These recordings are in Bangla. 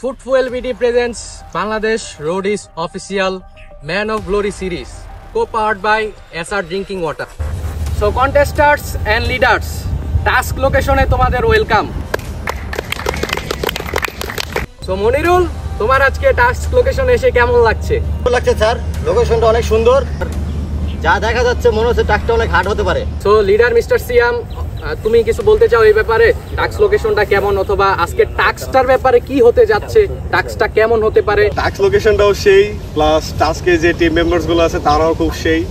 Footfuel BD presents Bangladesh Roadies official Man of Glory series, co-powered by SR Drinking Water. So contestants and leaders, task location e tomader welcome. So Monirul, তোমার আজকে টাস্ক লোকেশন এসে কেমন লাগছে? ভালো লাগছে স্যার, লোকেশনটা অনেক সুন্দর, যা দেখা যাচ্ছে মনে হচ্ছে টাস্কটা অনেক হার্ড হতে পারে। সো লিডার মিস্টার সিয়াম, তুমি কিছু বলতে চাও এই ব্যাপারে? টাস্ক লোকেশনটা কেমন, অথবা আজকে টাস্কটার ব্যাপারে কি হতে যাচ্ছে, টাস্কটা কেমন হতে পারে? টাস্ক লোকেশনটাও সেই, প্লাস টাস্কে যে টিম মেম্বার্স গুলো আছে তারাও খুব সেই।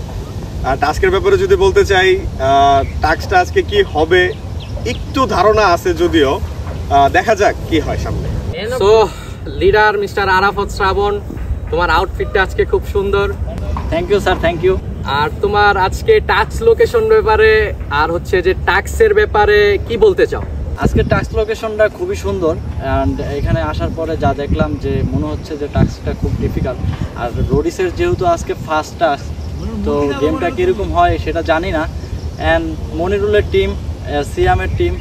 আর টাস্কের ব্যাপারে যদি বলতে চাই, টাস্কটা আজকে কি হবে একটু ধারণা আছে, যদিও দেখা যাক কি হয় সামনে। So leader mister Arafat Srabon, তোমার আউটফিটটা আজকে খুব সুন্দর। Thank you sir, thank you. আর তোমার আজকে টাস্ক লোকেশন ব্যাপারে আর হচ্ছে যে টাস্কের ব্যাপারে কি বলতে চাও? আজকে টাস্ক লোকেশনটা খুবই সুন্দর, অ্যান্ড এখানে আসার পরে যা দেখলাম যে মনে হচ্ছে যে টাস্কটা খুব ডিফিকাল্ট। আর রোডিসের যেহেতু আজকে ফার্স্ট টাস্ক, তো গেমটা কীরকম হয় সেটা জানি না। অ্যান্ড মনিরুলের টিম, সিয়ামের টিম,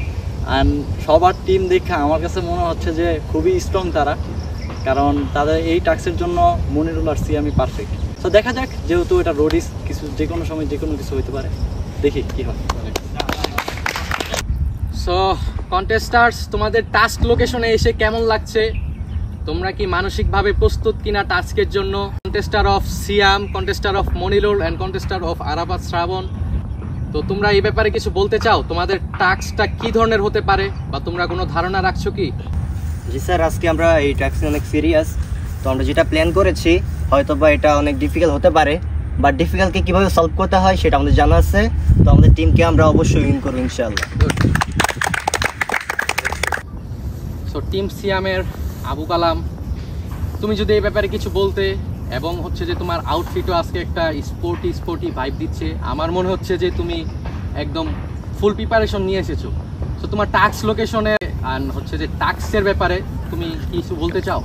অ্যান্ড সবার টিম দেখে আমার কাছে মনে হচ্ছে যে খুবই স্ট্রং তারা, কারণ তাদের এই টাস্কের জন্য মনিরুল আর সিয়ামই পারফেক্ট। তো দেখা যাক, যেহেতু এটা রোডিস, কিছু যে কোনো সময় যে কোনো কিছু হতে পারে, দেখি কি হয়। সো কন্টেস্টার্স, তোমাদের টাস্ক লোকেশনে এসে কেমন লাগছে? তোমরা কি মানসিকভাবে প্রস্তুত কিনা টাস্কের জন্য? Contester of Siam, contester of Monirul and contester of Arafat Srabon, তো তোমরা এই ব্যাপারে কিছু বলতে চাও? তোমাদের টাস্কটা কি ধরনের হতে পারে, বা তোমরা কোনো ধারণা রাখছো কি? জি স্যার, আজকে আমরা এই টাস্কে অনেক সিরিয়াস। তো আমরা যেটা প্ল্যান করেছি, হয়তো বা এটা অনেক ডিফিকাল্ট হতে পারে, বাট ডিফিকাল্টকে কীভাবে সলভ করতে হয় সেটা আমাদের জানা আছে। তো আমাদের টিমকে আমরা অবশ্যই উইন করবো ইনশাআল্লাহ। সো টিম সিয়ামের আবু কালাম, তুমি যদি এই ব্যাপারে কিছু বলতে, এবং হচ্ছে যে তোমার আউটফিটও আজকে একটা স্পোর্টি ভাইব দিচ্ছে, আমার মনে হচ্ছে যে তুমি একদম ফুল প্রিপারেশন নিয়ে এসেছো। তো তোমার টাস্ক লোকেশনে আর হচ্ছে যে টাস্কের ব্যাপারে তুমি কিছু বলতে চাও?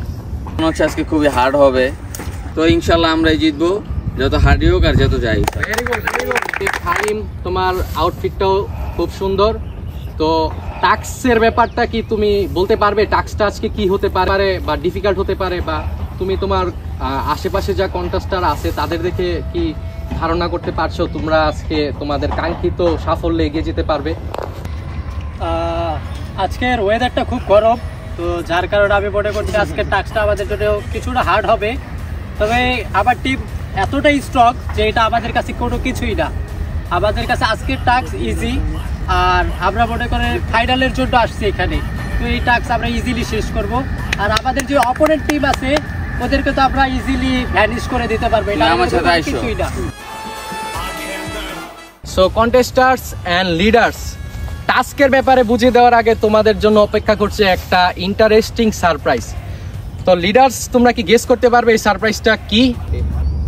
মনে হচ্ছে আজকে খুবই হার্ড হবে, তো ইনশাল্লাহ আমরাই জিতবো, যত হার্ডই হোক আর যত যাই। Very good. ফাহিম, তোমার আউটফিটটাও খুব সুন্দর। তো টাস্কের ব্যাপারটা কি তুমি বলতে পারবে? টাস্কটা আজকে কি হতে পারে, বা ডিফিকাল্ট হতে পারে, বা তুমি তোমার আশেপাশে যা কন্টেস্টার আছে তাদের দেখে কি ধারণা করতে পারছো তোমরা আজকে তোমাদের কাঙ্ক্ষিত সাফল্যে এগিয়ে যেতে পারবে? আজকের ওয়েদারটা খুব গরম, তো যার কারণে আমি মনে করছি আজকের টাস্কটা আমাদের জন্য কিছুটা হার্ড হবে। তবে আমার টিম এতটাই স্ট্রং যে এটা আমাদের কাছে কোনো কিছুই না। আমাদের কাছে আজকের টাস্ক ইজি, আর আমরা মনে করে ফাইনালের জন্য আসছি এখানে। তো এই টাস্ক আমরা ইজিলি শেষ করব। আর আমাদের যে অপোনেন্ট টিম আছে ওদেরকে তো আমরা ইজিলি ভ্যানিশ করে দিতে পারবো, এটা আমাদের কিছুই না। সো কন্টেস্টার্স অ্যান্ড লিডার্স, টাস্কের ব্যাপারে বুঝিয়ে দেওয়ার আগে তোমাদের জন্য অপেক্ষা করছে একটা ইন্টারেস্টিং সারপ্রাইজ। তো লিডার্স, তোমরা কি গেস করতে পারবে এই সারপ্রাইজটা কি?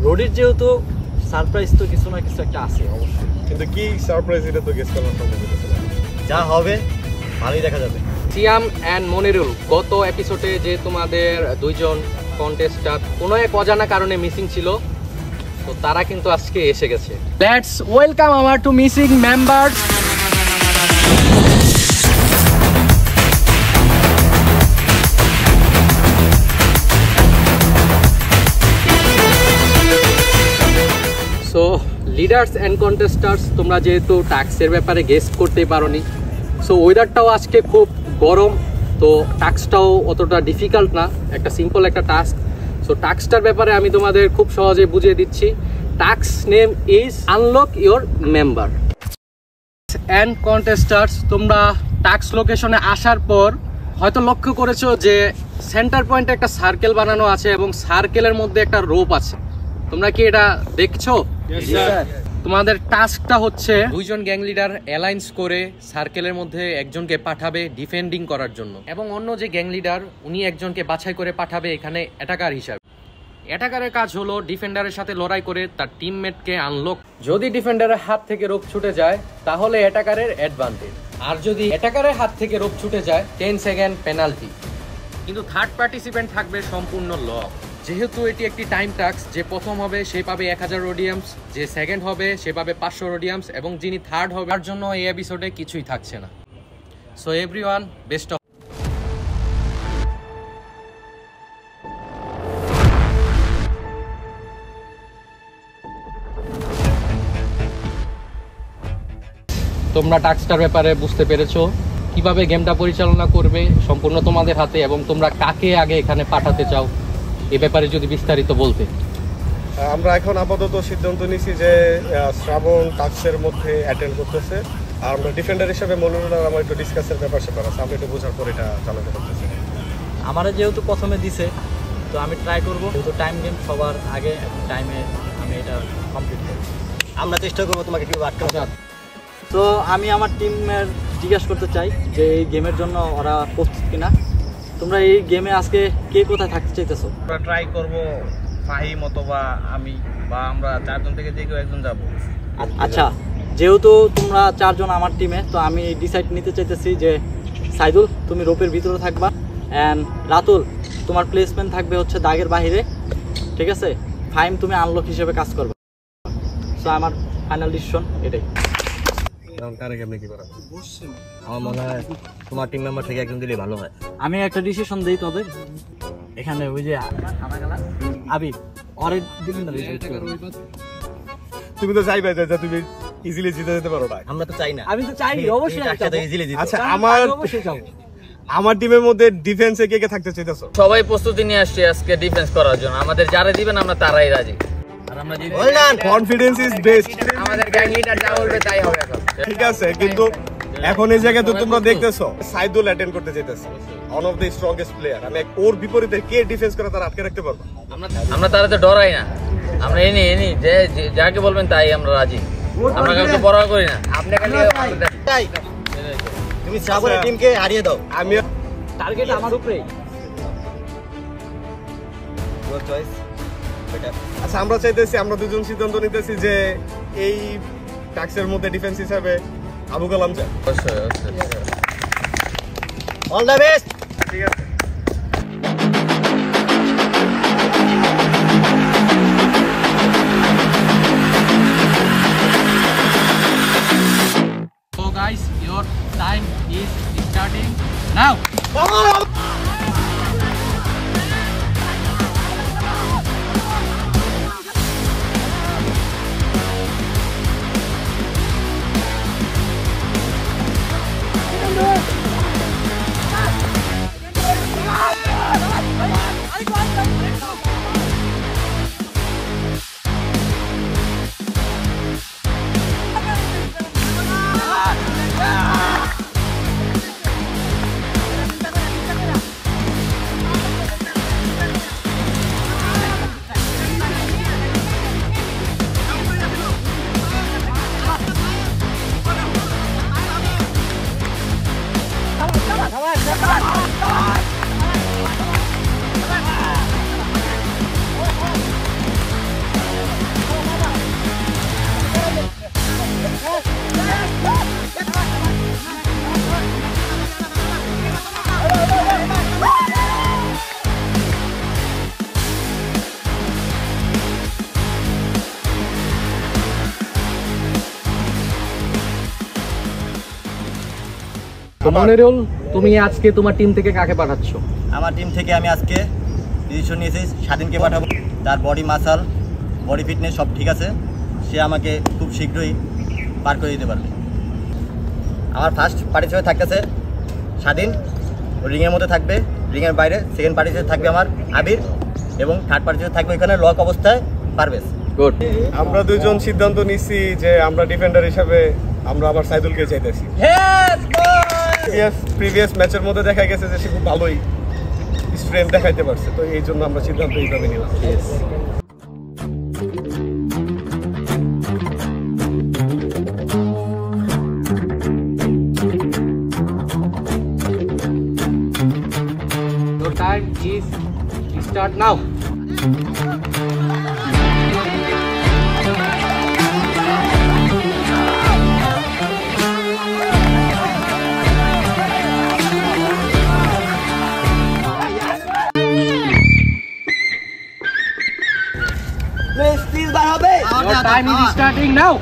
রোডির যেহেতু সারপ্রাইজ, তো কিছু না কিছু একটা আছে অবশ্যই, কিন্তু কি সারপ্রাইজ এটা তো গেস করলাম না। যা হবে ভালোই দেখা যাবে। সিয়াম অ্যান্ড মনিরুল, গত এপিসোডে যে তোমাদের দুইজন কন্টেস্টার কোনো এক অজানা কারণে মিসিং ছিল, তো তারা কিন্তু আজকে এসে গেছে। Let's welcome our two missing members. So leaders and contestants, তোমরা যেহেতু টাস্কের ব্যাপারে গেস করতেই পারোনি, সো ওয়েদারটাও আজকে খুব গরম, তো টাস্কটাও অতটা ডিফিকাল্ট না, একটা সিম্পল একটা টাস্ক। সো টাস্কটার ব্যাপারে আমি তোমাদের খুব সহজে বুঝিয়ে দিচ্ছি। Task name is unlock your member. And contestants, তোমরা টাস্ক লোকেশনে আসার পর হয়তো লক্ষ্য করেছো যে সেন্টার পয়েন্টে একটা সার্কেল বানানো আছে, এবং সার্কেলের মধ্যে একটা রোপ আছে। তোমরা কি এটা দেখছো? তোমাদের টাস্কটা হচ্ছে দুইজন গ্যাং লিডার অ্যালায়েন্স করে সার্কেলের মধ্যে একজনকে পাঠাবে ডিফেন্ডিং করার জন্য, এবং অন্য যে গ্যাং লিডার উনি একজনকে বাছাই করে পাঠাবে এখানে অ্যাটাকার হিসাবে। অ্যাটাকারের কাজ হলো ডিফেন্ডারের সাথে লড়াই করে তার টিমমেটকে আনলক। যদি ডিফেন্ডারের হাত থেকে রোপ ছুটে যায় তাহলে অ্যাটাকারের অ্যাডভান্টেজ, আর যদি অ্যাটাকারের হাত থেকে রোপ ছুটে যায় 10 সেকেন্ড পেনাল্টি। কিন্তু থার্ড পার্টিসিপেন্ট থাকবে সম্পূর্ণ লক। যেহেতু এটি একটি টাইম টাস্ক, যে প্রথম হবে সে পাবে 1000 রোডিয়ামস, যে সেকেন্ড হবে সে পাবে 500 রোডিয়ামস, এবং যিনি থার্ড হবে তার জন্য এই এপিসোডে কিছুই থাকছে না। So everyone, best of. তোমরা টাস্কটার ব্যাপারে বুঝতে পেরেছো, কিভাবে গেমটা পরিচালনা করবে সম্পূর্ণ তোমাদের হাতে, এবং তোমরা কাকে আগে এখানে পাঠাতে চাও এ ব্যাপারে যদি বিস্তারিত বলতে। আমরা এখন আপাতত সিদ্ধান্ত নিয়েছি যে শ্রাবণ টাস্কের মধ্যে অ্যাটেন্ড করতেছে, আর আমরা ডিফেন্ডার হিসেবে মনোনয়ন আমার একটু ডিসকাসের ব্যাপার আছে, আমরা একটু বোঝার পর এটা চালাতে পারতেছি। আমারে যেহেতু প্রথমে দিছে, তো আমি ট্রাই করবো, যেহেতু টাইম গেম সবার আগে টাইমে আমি এটা কমপ্লিট করব। আমরা চেষ্টা করবো তোমাকে কীভাবে আটকানো। তো আমি আমার টিমের জিজ্ঞাসা করতে চাই যে এই গেমের জন্য ওরা প্রস্তুত কিনা। তোমরা এই গেমে আজকে কে কোথায় থাকতে চাইতেছো? আমরা ট্রাই করব ফাহিম অথবা আমি, বা আমরা 4 জন থেকে যে কেউ একজন যাব। আচ্ছা, যেহেতু তোমরা 4 জন আমার টিমে, তো আমি ডিসাইড নিতে চাইতেছি যে সাইদুল তুমি রোপের ভিতরে থাকবা, অ্যান্ড রাতুল তোমার প্লেসমেন্ট থাকবে হচ্ছে দাগের বাইরে, ঠিক আছে? ফাহিম তুমি আনলক হিসেবে কাজ করবে। সো আমার ফাইনাল ডিসিশন এটাই। আমার মনে হয় তোমার টিম মেম্বার থেকে একজন দিলে ভালো হয়। আমি একটা ডিসিশন দিই তোদের এখানে, ওই যে আবির অরে দিলেন না। তুমি তো চাইবে যে তুমি ইজিলি জিতে যেতে পারো না। আমরা তো চাই না। আমি তো চাই অবশ্যই ইজিলি জিতে। আচ্ছা, অবশ্যই চাও। আমার টিমের মধ্যে ডিফেন্সে কে কে থাকতে চাইতেছো? সবাই প্রস্তুতি নিয়ে আসছে আজকে ডিফেন্স করার জন্য। আমাদের যারা দিবেন আমরা তারাই রাজি। আর আমরা কনফিডেন্স ইজ বেস্ট। আমাদের গ্যাং লিডার যা বলবে তাই হবে এখন। ঠিক আছে, কিন্তু এখন এই জায়গায় তো তোমরা দেখতেছো সাইদুল অ্যাটেন্ড করতে চাইতেছে, one of the strongest player. আমি ওর বিপরীতে কে ডিফেন্স করে তার আটকে রাখতে পারবো? আমরা তারাতে ডরাই না, আমরা এনি যে যাকে বলবেন তাই আমরা রাজি। আমরা কাউকে পরোয়া করি না। আপনি খালি তুমি শ্রাবণের টিমকে হারিয়ে দাও। আমি টার্গেট আমার উপরেই। Your choice. আচ্ছা, আমরা চাইতেছি, আমরা দুজন সিদ্ধান্ত নিতেছি যে এই টাক্সের মধ্যে ডিফেন্স হিসাবে আবু কালাম যায়। অবশ্যই অল দ্য বেস্ট। ঠিক আছে। So guys, your time is starting now. তো মনিরুল, তুমি আজকে তোমার টিম থেকে কাকে পাঠাচ্ছ? আমার টিম থেকে আমি আজকে ডিসিশন নিয়েছি স্বাধীনকে পাঠাবো। তার বডি মাসাল, বডি ফিটনেস সব ঠিক আছে, সে আমাকে খুব শীঘ্রই পার করে দিতে পারবে। আমার ফার্স্ট পার্টিসিপেট থাকতেছে স্বাধীন, রিংয়ের মধ্যে থাকবে, রিংয়ের বাইরে সেকেন্ড পার্টিসিপেট থাকবে আমার আবির, এবং থার্ড পার্টিসিপেট থাকবে এখানে লক অবস্থায় পারভেজ। গুড। আমরা দুজন সিদ্ধান্ত নিছি যে আমরা ডিফেন্ডার হিসাবে আমরা আবার সাইদুলকে চাইতেছি। প্রিভিয়াস ম্যাচের মধ্যে দেখা গেছে যে সে খুব ভালোই স্ট্রেংথ দেখাইতে পারছে, তো এই জন্য আমরা সিদ্ধান্ত এইভাবে নিলাম। Your time is start now. Your time is starting now.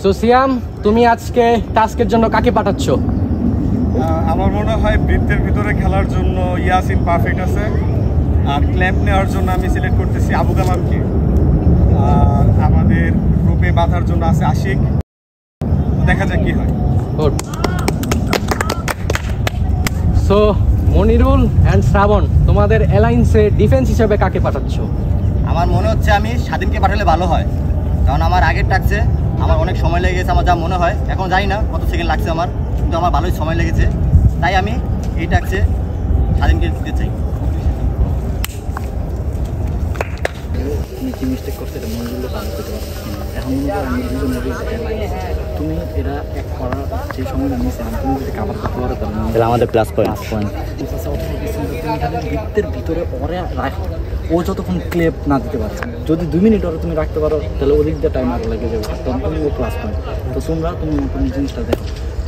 So Siam, তুমি আজকে টাস্কের জন্য কাকে পাঠাচ্ছ? আমার মনে হয় বৃত্তের ভিতরে খেলার জন্য ইয়াসিন পারফেক্ট আছে, আর ক্ল্যাম্প নেওয়ার জন্য আমি সিলেক্ট করতেছি আবু কালামকে, আর আমাদের গ্রুপে বাঁধার জন্য আছে আশিক। দেখা যাক কি হয়। সো মনিরুল অ্যান্ড শ্রাবণ, তোমাদের অ্যালায়েন্সে ডিফেন্স হিসেবে কাকে পাঠাচ্ছ? আমার মনে হচ্ছে আমি স্বাধীনকে পাঠালে ভালো হয়, কারণ আমার আগের টাক্সে আমার অনেক সময় লেগে গেছে, আমার যা মনে হয়, এখন জানি না কত সেকেন্ড লাগছে আমার, কিন্তু আমার ভালোই সময় লেগেছে, তাই আমি এই টাক্সে স্বাধীনকে দিতে চাই। তুমি কি মিস্টেক করতে এটা মনগুলো ভালো করতে পারো। এখন মনে করো আমি তুমি এরা এক করার যে সময়টা নিয়েছিলাম, তুমি যদি কাভার করতে পারো তাহলে আমাদের প্লাস পয়েন্ট। বৃত্তের ভিতরে ওরে রাখো, ও যতক্ষণ ক্লেপ না দিতে পারে, যদি 2 মিনিট ওরা তুমি রাখতে পারো তাহলে ওদিক দিয়ে টাইম আগে লেগে যাবে, তখন তুমি ও প্লাস পয়েন্ট। তো তোমরা তুমি জিনিসটা দেখো,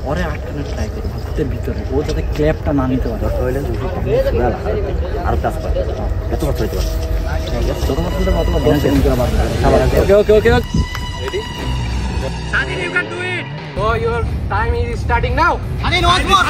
ওরে আটকানোর ট্রাই করো বৃত্তের ভিতরে, ও যাতে ক্লেপটা না নিতে পারে। আর প্লাস পয়েন্ট এত কথা হইতে পারে। Okay. Ready? Sadin, you can do it. So your time is starting now. Sadin, once more.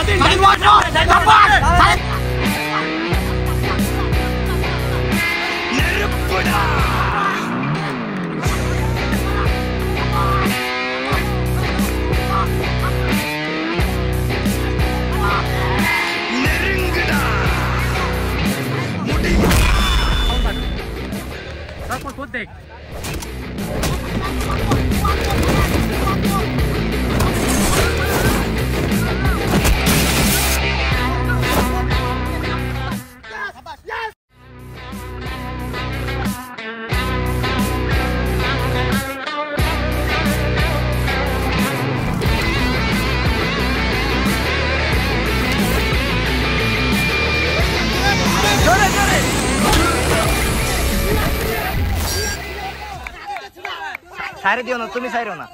সাইরে দিও না, তুমি সাইরো না।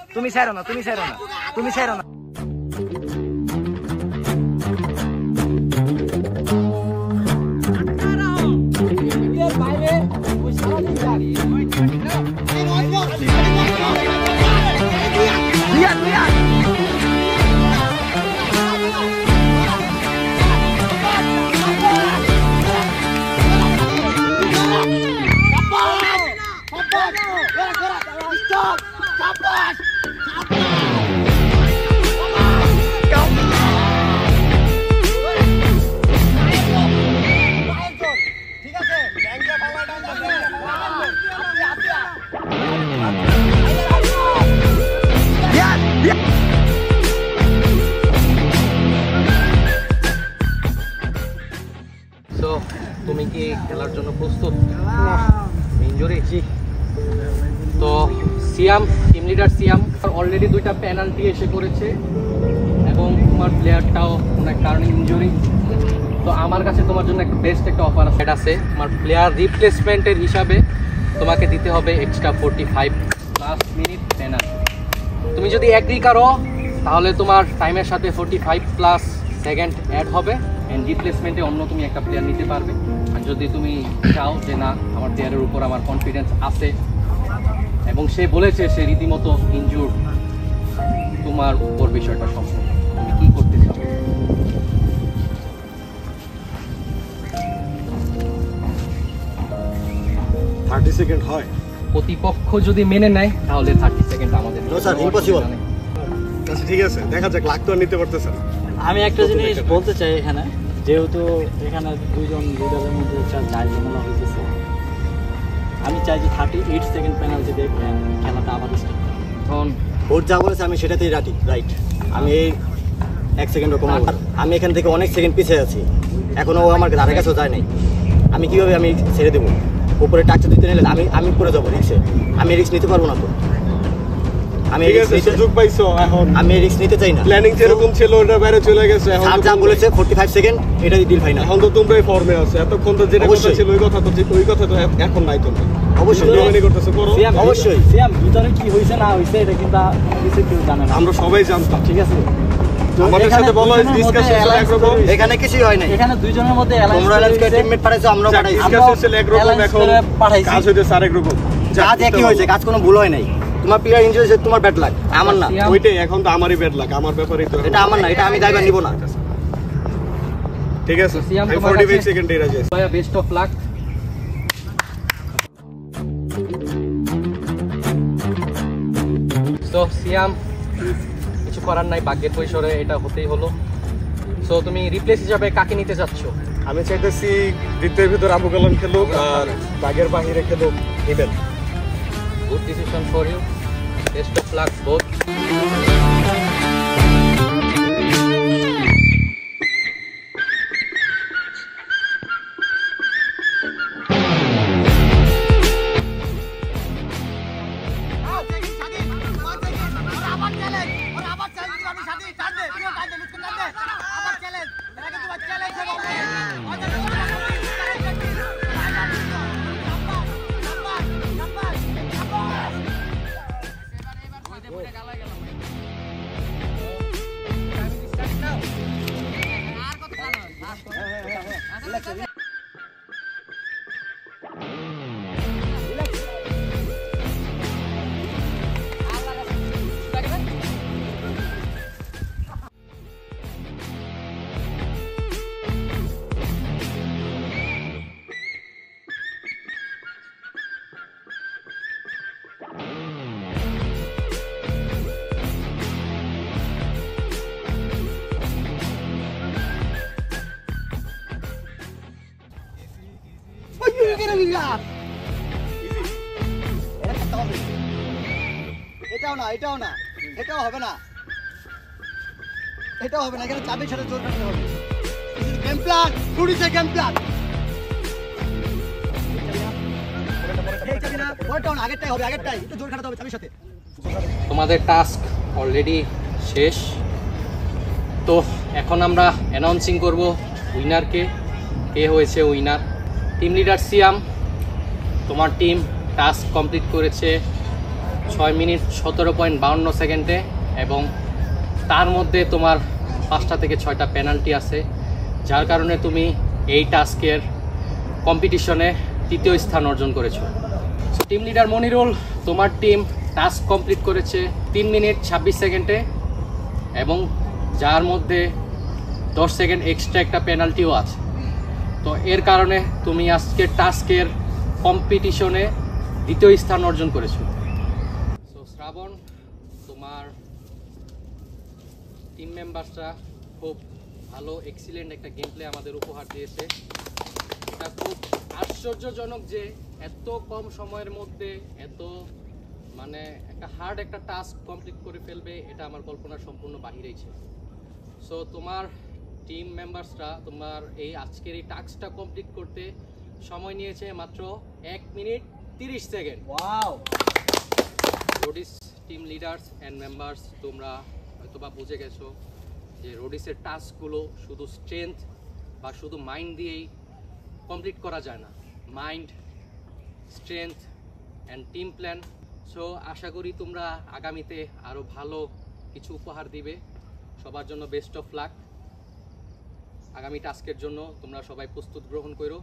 So তুমি কি খেলার জন্য প্রস্তুত? ইনজুরি? তো সিয়াম, টিম লিডার সিয়াম অলরেডি 2টা পেনাল্টি এসে করেছে এবং তোমার প্লেয়ারটাও কোনো এক কারণে ইনজুরি। তো আমার কাছে তোমার জন্য একটা বেস্ট একটা অফার আছে, তোমার প্লেয়ার রিপ্লেসমেন্টের হিসাবে তোমাকে দিতে হবে এক্সট্রা 45 প্লাস মিনিট পেনাল্টি। তুমি যদি এগ্রি করো তাহলে তোমার টাইমের সাথে 45 প্লাস সেকেন্ড অ্যাড হবে অ্যান্ড রিপ্লেসমেন্টে অন্য তুমি একটা প্লেয়ার নিতে পারবে। আর যদি তুমি চাও যে না, আমার প্লেয়ারের উপর আমার কনফিডেন্স আছে এবং সে বলেছে সে রীতিমতো ইনজুর্ড, তোমার উপর বিষয়টা সম্পূর্ণ, তুমি কি করতে চাও? সেকেন্ড হয়, প্রতিপক্ষ যদি মেনে নেয় তাহলে 30 সেকেন্ড আমাদের। আচ্ছা ঠিক আছে, দেখা যাক, লাখ তো আর নিতে পারতেছে না। আমি একটা জিনিস বলতে চাই এখানে, যেহেতু এখানে 2জন লিডারের মধ্যে যাই ঝামেলা হইতেছে, আমি চাই যে 38 সেকেন্ড পেনাল্টি দিয়ে খেলাটা আবার স্টার্ট করা। এখন ওর যা বলেছে আমি সেটাতেই রাইট। আমি এই 1 সেকেন্ডও কম, আমি এখান থেকে অনেক সেকেন্ড পিছিয়ে আছি, এখনো ও আমার ধারে কাছেও যায় নাই। আমি কিভাবে আমি ছেড়ে দেবো? উপরে টাচটা দিতে নিলে আমি পড়ে যাবো রিক্সে, আমি রিক্স নিতে পারবো না। তো আমি সুযোগ পাইছো, এখন আমি রিস্ক নিতে চাই না। প্ল্যানিং যেরকম ছিল ওটা বাইরে চলে গেছে। এখন যা বলেছে 45 সেকেন্ড, এটাই ডিল ফাইনাল। এখন তো তোমরাই ফর্মে আছো, এতক্ষণ তো যেটা কথা ছিল ওই কথা তো এখন নাই। তোমরা অবশ্যই জমানি করতেছো, করো। অবশ্যই সিয়াম ভিতরে কি হইছে না হইছে এটা কিন্তু কিছু কেউ জানে না, আমরা সবাই জানতাম। ঠিক আছে? আমাদের সাথে বলো, ডিসকাশন ছিল একরকম, এখানে কিছুই হয় নাই। এখানে 2জনের মধ্যে তোমরা অ্যালায়েন্সকে টিমমেট পাঠাইছো, আমরাও পাঠাইছি। ডিসকাশন ছিল একরকম, এখন কাজ হইতেছে আরেক রকম। কাজ একই হয়েছে, কাজ কোনো ভুল হয় নাই। তোমার প্লেয়ার ইনজুরি হয়েছে, তোমার ব্যাড লাক, আমার না। ওইটাই এখন তো আমারই ব্যাড লাক, আমার ব্যাপারেই তো। এটা আমার না, এটা আমি দায়ভার নিব না। ঠিক আছে, সিয়াম, আমি তোমার 45 কাছে- সেকেন্ড এর আছে। ভাইয়া বেস্ট অফ লাক। সো সিয়াম, কিছু করার নাই, ভাগ্যের পরিসরে এটা হতেই হলো। সো তুমি রিপ্লেস হিসাবে কাকে নিতে চাচ্ছ? আমি চাইতেছি দ্বিতীয়ের ভিতর আবু কালাম খেলুক আর বাগের বাহিরে খেলুক ইবেন। Good decision for you. Best of luck both. এটাও না, এটাও না, এটাও হবে না, এটাও হবে না। এখানে চাবির সাথে জোর কাটতে হবে। Game plan, today's game plan. আগেরটাই হবে, আগেরটাই একটু জোর খাটাতে হবে চাবির সাথে। তোমাদের টাস্ক অলরেডি শেষ। তো এখন আমরা অ্যানাউন্সিং করব উইনারকে, কে হয়েছে উইনার। টিম লিডার সিয়াম, তোমার টিম টাস্ক কমপ্লিট করেছে 6 মিনিট 17.52 সেকেন্ডে, এবং তার মধ্যে তোমার 5টা থেকে 6টা পেনাল্টি আছে, যার কারণে তুমি এই টাস্কের কম্পিটিশনে 3য় স্থান অর্জন করেছো। টিম লিডার মনিরুল, তোমার টিম টাস্ক কমপ্লিট করেছে 3 মিনিট 26 সেকেন্ডে, এবং যার মধ্যে 10 সেকেন্ড এক্সট্রা একটা পেনাল্টিও আছে। তো এর কারণে তুমি আজকে টাস্কের কম্পিটিশনে 2য় স্থান অর্জন করেছো। সো শ্রাবণ, তোমার টিম মেম্বারসরা খুব ভালো এক্সিলেন্ট একটা গেম প্লে আমাদের উপহার দিয়েছে। এটা খুব আশ্চর্যজনক যে এত কম সময়ের মধ্যে এত মানে একটা হার্ড একটা টাস্ক কমপ্লিট করে ফেলবে, এটা আমার কল্পনার সম্পূর্ণ বাহিরেই ছিল। সো তোমার টিম মেম্বারসরা তোমার এই আজকের এই টাস্কটা কমপ্লিট করতে সময় নিয়েছে মাত্র 1 minute 30 second. Wow! Roadies team leaders and members, তোমরা হয়তোবা বুঝে গেছো যে রোডিসের টাস্কগুলো শুধু স্ট্রেংথ বা শুধু মাইন্ড দিয়েই কমপ্লিট করা যায় না, mind, strength and team plan. So আশা করি তোমরা আগামীতে আরও ভালো কিছু উপহার দিবে। সবার জন্য বেস্ট অফ লাক। আগামী টাস্কের জন্য তোমরা সবাই প্রস্তুত গ্রহণ করো।